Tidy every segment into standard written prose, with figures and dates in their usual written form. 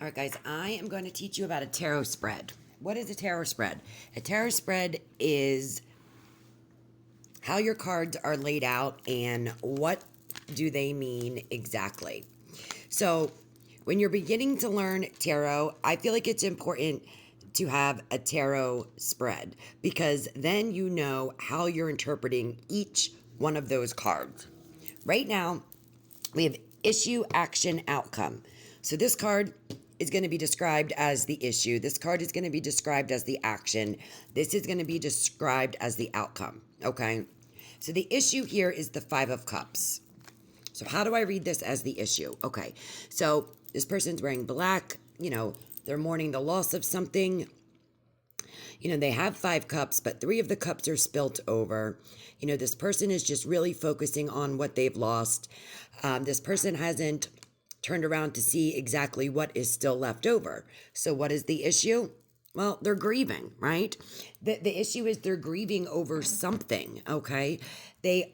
All right, guys, I am going to teach you about a tarot spread. What is a tarot spread? A tarot spread is how your cards are laid out and what do they mean exactly. So, when you're beginning to learn tarot, I feel like it's important to have a tarot spread because then you know how you're interpreting each one of those cards. Right now, we have issue, action, outcome. So this card is going to be described as the issue. This card is going to be described as the action. This is going to be described as the outcome. Okay. So the issue here is the Five of Cups. So how do I read this as the issue? Okay. So this person's wearing black, they're mourning the loss of something. They have 5 cups, but 3 of the cups are spilt over. This person is just really focusing on what they've lost. This person hasn't turned around to see exactly what is still left over. So, what is the issue? Well, they're grieving, right? The issue is they're grieving over something, okay? This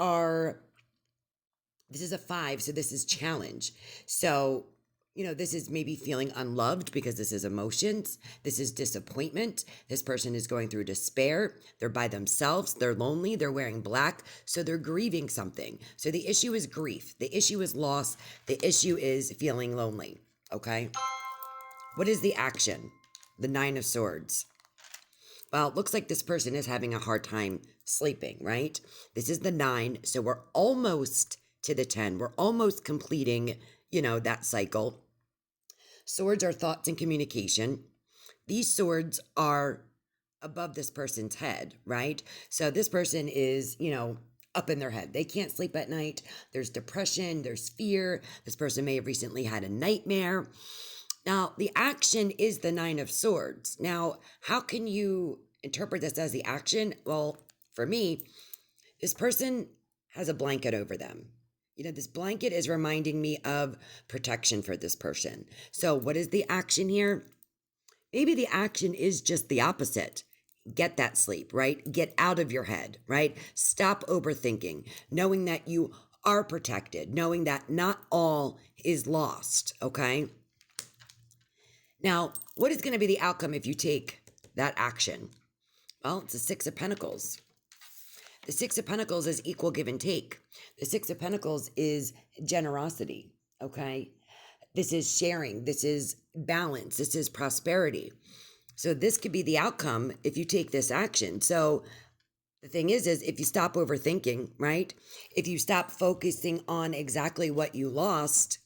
is a 5, so this is challenge. So, this is maybe feeling unloved because this is emotions. This is disappointment. This person is going through despair. They're by themselves. They're lonely. They're wearing black. So they're grieving something. So the issue is grief. The issue is loss. The issue is feeling lonely. Okay. What is the action? The 9 of Swords. Well, it looks like this person is having a hard time sleeping, right? This is the 9. So we're almost to the 10. We're almost completing, that cycle. Swords are thoughts and communication. These swords are above this person's head, right? So this person is, up in their head. They can't sleep at night. There's depression, there's fear. This person may have recently had a nightmare. Now, the action is the 9 of Swords. Now, how can you interpret this as the action? Well, for me, this person has a blanket over them. This blanket is reminding me of protection for this person. So, what is the action here? Maybe the action is just the opposite. Get that sleep, right? Get out of your head, right? Stop overthinking, knowing that you are protected, knowing that not all is lost, okay? Now, what is going to be the outcome if you take that action? Well, it's the 6 of Pentacles. The 6 of Pentacles is equal give and take. The 6 of Pentacles is generosity, okay? This is sharing. This is balance. This is prosperity. So this could be the outcome if you take this action. So the thing is if you stop overthinking, right? If you stop focusing on exactly what you lost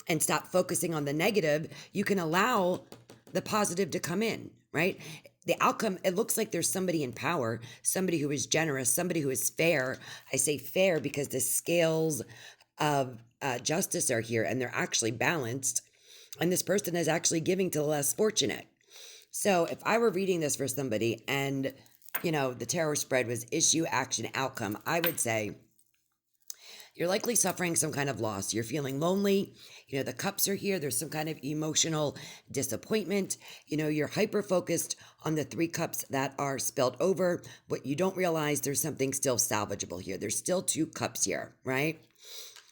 and stop focusing on the negative, you can allow the positive to come in, right? The outcome, it looks like there's somebody in power, somebody who is generous, somebody who is fair. I say fair because the scales of justice are here and they're actually balanced. And this person is actually giving to the less fortunate. So if I were reading this for somebody and, the tarot spread was issue, action, outcome, I would say, you're likely suffering some kind of loss. You're feeling lonely. The cups are here. There's some kind of emotional disappointment. You're hyper focused on the 3 cups that are spilled over. What you don't realize, there's something still salvageable here. There's still 2 cups here, right?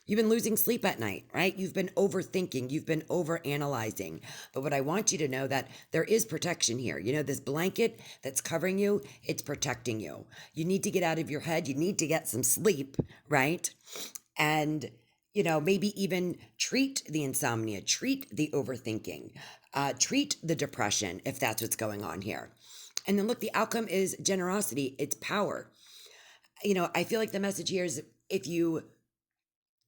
You've been losing sleep at night, right? You've been overthinking. You've been overanalyzing. But what I want you to know that there is protection here. This blanket that's covering you, it's protecting you. You need to get out of your head. You need to get some sleep, right? And, maybe even treat the insomnia, treat the overthinking, treat the depression if that's what's going on here. And then look, the outcome is generosity. It's power. I feel like the message here is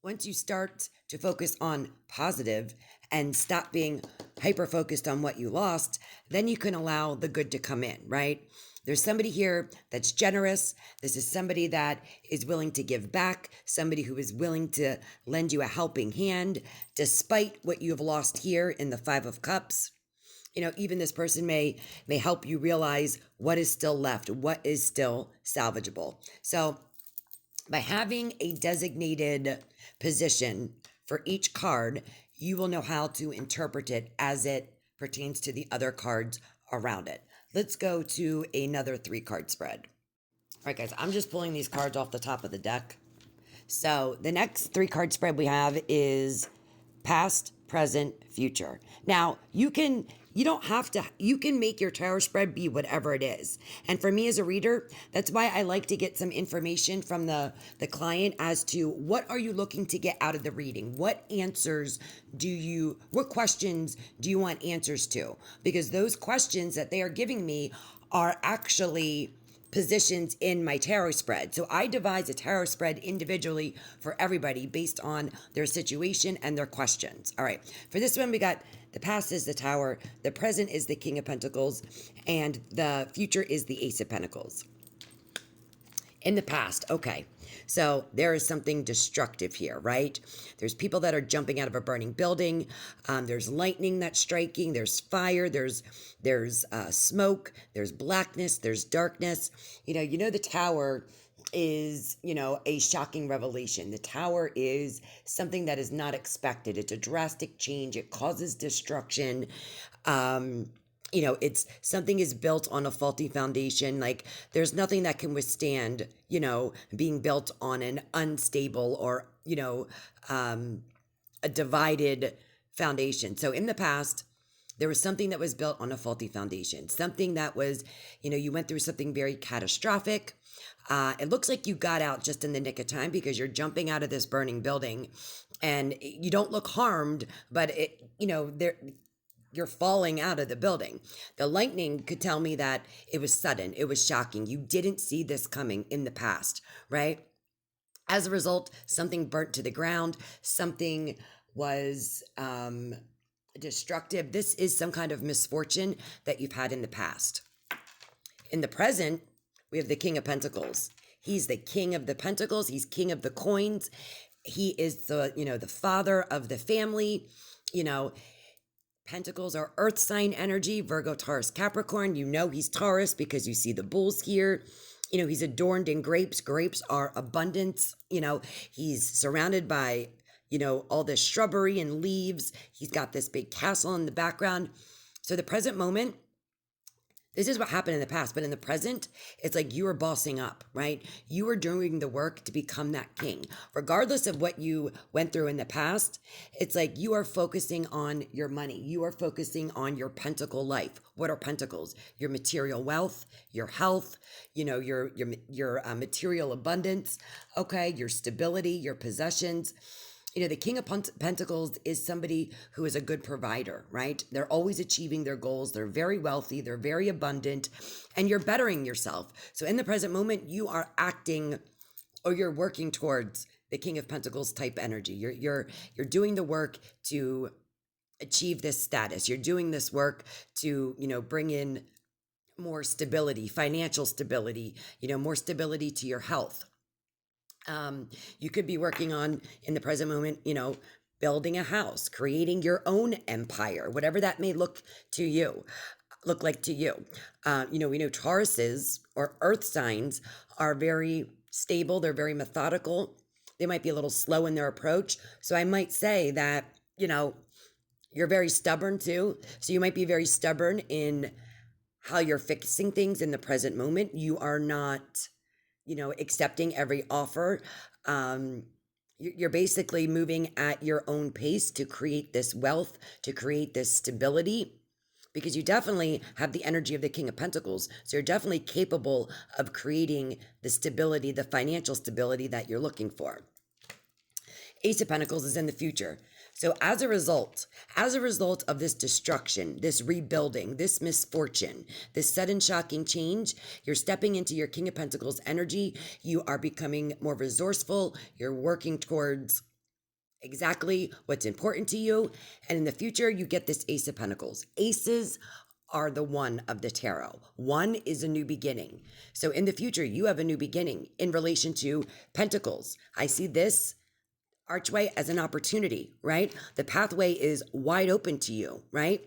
once you start to focus on positive and stop being hyper focused on what you lost, then you can allow the good to come in, right? There's somebody here that's generous. This is somebody that is willing to give back, somebody who is willing to lend you a helping hand, despite what you have lost here in the 5 of Cups. Even this person may help you realize what is still left, what is still salvageable. So by having a designated position for each card, you will know how to interpret it as it pertains to the other cards around it. Let's go to another 3-card spread. All right, guys, I'm just pulling these cards off the top of the deck. So the next 3-card spread we have is past, present, future. Now, you don't have to, you can make your tarot spread be whatever it is. And for me as a reader, that's why I like to get some information from the client as to what are you looking to get out of the reading? What answers what questions do you want answers to? Because those questions that they are giving me are actually positions in my tarot spread. So I devise a tarot spread individually for everybody based on their situation and their questions. All right. For this one, we got the past is the Tower, the present is the King of Pentacles, and the future is the Ace of Pentacles. In the past, okay. So there is something destructive here, right? There's people that are jumping out of a burning building. There's lightning that's striking. There's fire. There's smoke. There's blackness. There's darkness. The tower is, a shocking revelation. The tower is something that is not expected. It's a drastic change. It causes destruction. It's something is built on a faulty foundation. Like there's nothing that can withstand, being built on an unstable or, a divided foundation. So in the past, there was something that was built on a faulty foundation, something that was, you went through something very catastrophic. It looks like you got out just in the nick of time because you're jumping out of this burning building and you don't look harmed, but you're falling out of the building. The lightning could tell me that it was sudden, it was shocking. You didn't see this coming in the past, right? As a result, something burnt to the ground, something was destructive. This is some kind of misfortune that you've had in the past. In the present, we have the King of Pentacles. He's the King of the Pentacles. He's King of the coins. He is the father of the family. Pentacles are earth sign energy, Virgo, Taurus, Capricorn. He's Taurus because you see the bulls here. He's adorned in grapes. Grapes are abundance. He's surrounded by, all this shrubbery and leaves. He's got this big castle in the background. So the present moment, this is what happened in the past, but in the present, it's like you are bossing up, right? You are doing the work to become that king. Regardless of what you went through in the past, it's like you are focusing on your money. You are focusing on your pentacle life. What are pentacles? Your material wealth, your health, your material abundance, okay? Your stability, your possessions. The King of Pentacles is somebody who is a good provider, right? They're always achieving their goals. They're very wealthy. They're very abundant, and you're bettering yourself. So in the present moment, you are acting or you're working towards the King of Pentacles type energy. You're doing the work to achieve this status. You're doing this work to, bring in more stability, financial stability, more stability to your health. You could be working on in the present moment, building a house, creating your own empire, whatever that may look like to you. We know Tauruses or earth signs are very stable. They're very methodical. They might be a little slow in their approach. So I might say that, you're very stubborn too. So you might be very stubborn in how you're fixing things in the present moment. You are not accepting every offer. You're basically moving at your own pace to create this wealth, to create this stability, because you definitely have the energy of the King of Pentacles. So you're definitely capable of creating the stability, the financial stability that you're looking for. Ace of Pentacles is in the future. So as a result of this destruction, this rebuilding, this misfortune, this sudden shocking change, you're stepping into your King of Pentacles energy. You are becoming more resourceful. You're working towards exactly what's important to you. And in the future, you get this Ace of Pentacles. Aces are the one of the tarot. One is a new beginning. So in the future, you have a new beginning in relation to Pentacles. I see this archway as an opportunity, right? The pathway is wide open to you, right?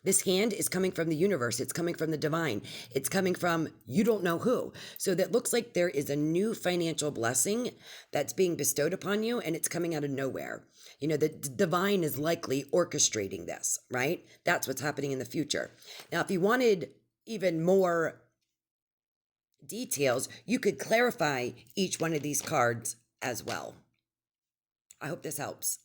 This hand is coming from the universe. It's coming from the divine. It's coming from you don't know who. So that looks like there is a new financial blessing that's being bestowed upon you, and it's coming out of nowhere. The divine is likely orchestrating this, right? That's what's happening in the future. Now, if you wanted even more details, you could clarify each one of these cards as well. I hope this helps.